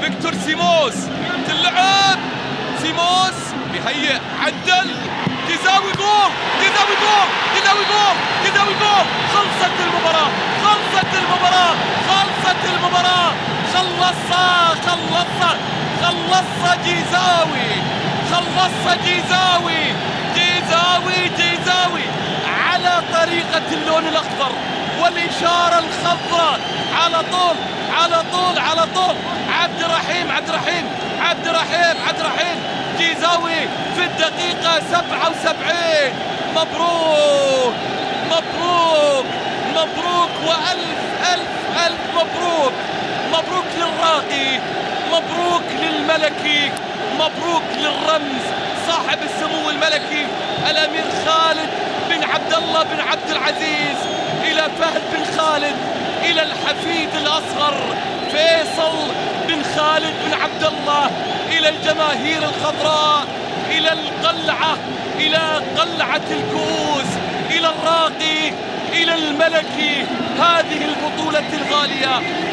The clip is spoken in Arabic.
فيكتور سيموس تلعب سيموس بيهيئ عدل جزاوي جول جزاوي جول جزاوي جول جزاوي جول. خلصت المباراة خلصت المباراة خلصت المباراة خلصها جيزاوي خلصها جيزاوي على طريقة اللون الأخضر والإشارة الخضراء. على طول عبد الرحيم جيزاوي في الدقيقة 77. مبروك وألف مبروك. مبروك للراقي، مبروك للملكي، مبروك للرمز صاحب السمو الملكي الأمير خالد بن عبد الله بن عبد العزيز، إلى فهد بن خالد، إلى الحفيد الأصغر فيصل بن خالد بن عبد الله، إلى الجماهير الخضراء، إلى القلعة، إلى قلعة الكؤوس، إلى الراقي، إلى الملكي، هذه البطولة الغالية.